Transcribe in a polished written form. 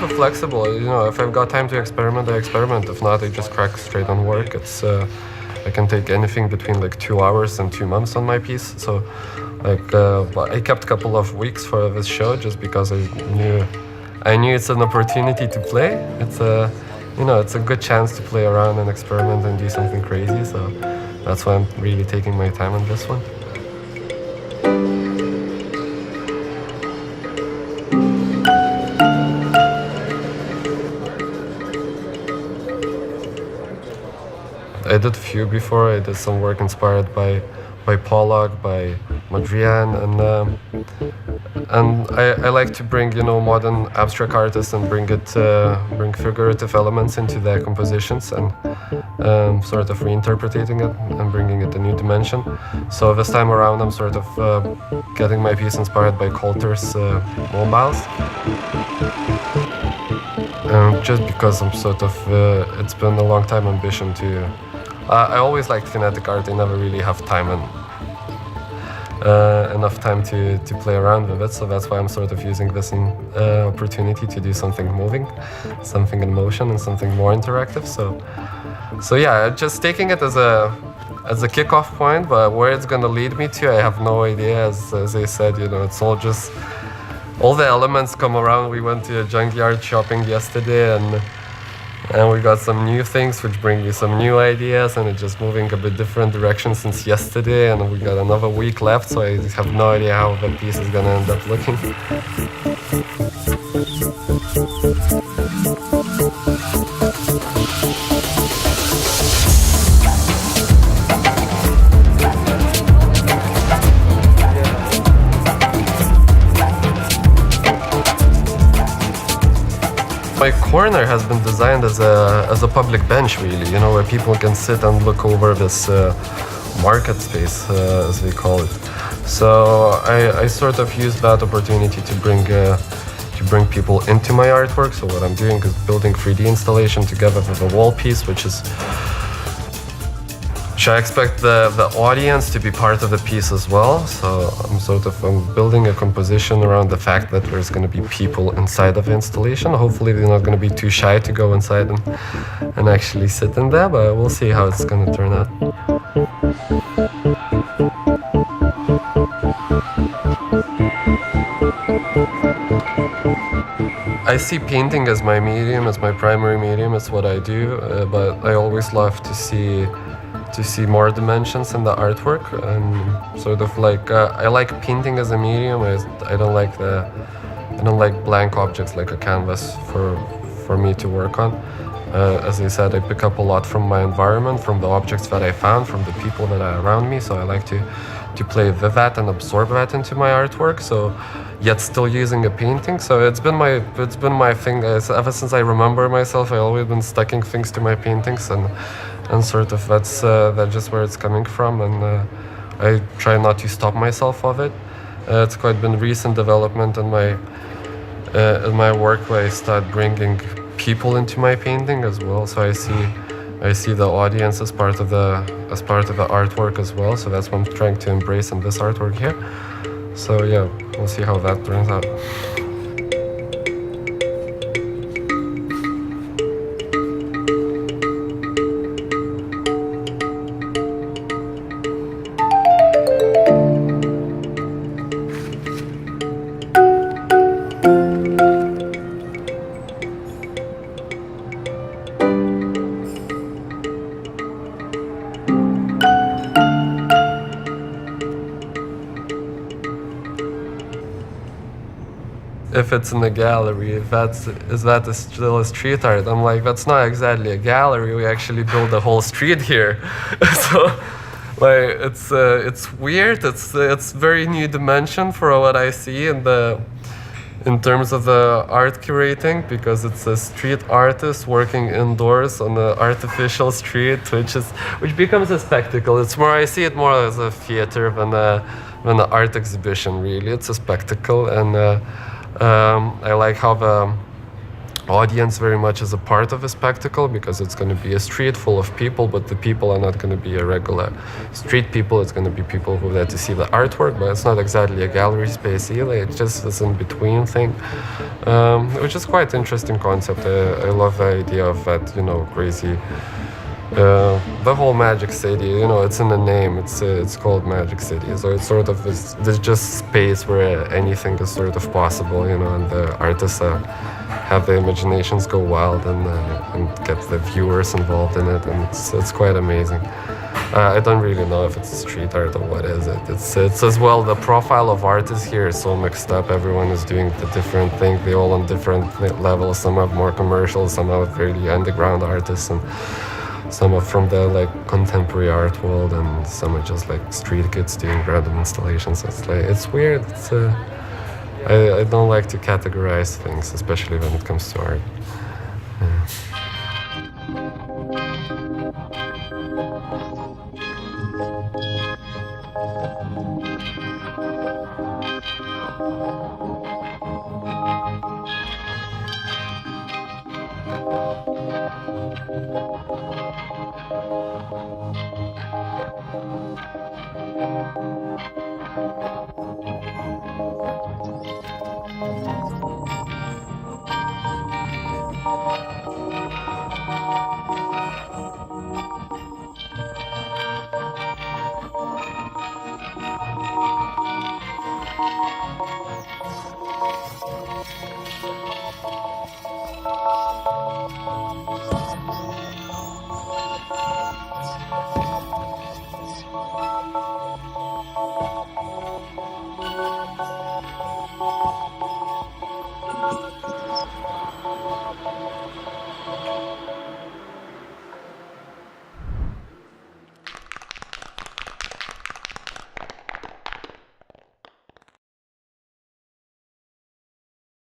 super flexible. You know, if I've got time to experiment, I experiment. If not, I just crack straight on work. It's I can take anything between like 2 hours and 2 months on my piece. So, like, I kept a couple of weeks for this show just because I knew it's an opportunity to play. It's a, you know, it's a good chance to play around and experiment and do something crazy. So that's why I'm really taking my time on this one. I did a few before. I did some work inspired by Pollock, by Mondrian, and I like to bring, you know, modern abstract artists and bring figurative elements into their compositions and sort of reinterpreting it and bringing it a new dimension. So this time around, I'm sort of getting my piece inspired by Coulter's mobiles. Just because I'm sort of, it's been a long time ambition to. I always liked kinetic art. I never really have time and enough time to play around with it. So that's why I'm sort of using this opportunity to do something moving, something in motion, and something more interactive. So yeah, just taking it as a kickoff point, but where it's gonna lead me to, I have no idea. As I said, you know, it's all just. All the elements come around. We went to a junkyard shopping yesterday and we got some new things which bring me some new ideas, and it's just moving a bit different direction since yesterday, and we got another week left, so I have no idea how the piece is gonna end up looking. My corner has been designed as a public bench, really, you know, where people can sit and look over this market space, as we call it. So I sort of use that opportunity to bring people into my artwork. So what I'm doing is building 3D installation together with a wall piece, which I expect the audience to be part of the piece as well. So I'm building a composition around the fact that there's going to be people inside of the installation. Hopefully they're not going to be too shy to go inside and actually sit in there, but we'll see how it's going to turn out. I see painting as my medium, as my primary medium. It's what I do, but I always love to see more dimensions in the artwork. Sort of like I like painting as a medium. I don't like blank objects like a canvas for me to work on. As I said, I pick up a lot from my environment, from the objects that I found, from the people that are around me. So I like to play with that and absorb that into my artwork. So yet still using a painting. So it's been my thing. Ever since I remember myself, I've always been sticking things to my paintings, and sort of that's just where it's coming from, and I try not to stop myself of it. It's quite been recent development in my work where I start bringing people into my painting as well. So I see the audience as part of the artwork as well. So that's what I'm trying to embrace in this artwork here. So yeah, we'll see how that turns out. If it's in a gallery, is that still a street art? I'm like, that's not exactly a gallery. We actually built a whole street here. So, like, it's weird. It's very new dimension for what I see in terms of the art curating, because it's a street artist working indoors on an artificial street, which becomes a spectacle. I see it more as a theater than an art exhibition. Really, it's a spectacle, and I like how audience very much as a part of a spectacle, because it's going to be a street full of people, but the people are not going to be a regular street people. It's going to be people who are there to see the artwork, but it's not exactly a gallery space either. It's just this in-between thing, which is quite interesting concept. I love the idea of that, you know, crazy the whole Magic City, you know, it's in the name. It's called Magic City, so it's sort of this just space where anything is sort of possible, you know, and the artists have their imaginations go wild and get the viewers involved in it, and it's quite amazing. I don't really know if it's street art or what is it. It's as well, the profile of artists here is so mixed up. Everyone is doing the different thing. They're all on different levels. Some are more commercial, some are really underground artists, and some are from the like contemporary art world, and some are just like street kids doing random installations. It's weird. I don't like to categorize things, especially when it comes to art. Yeah.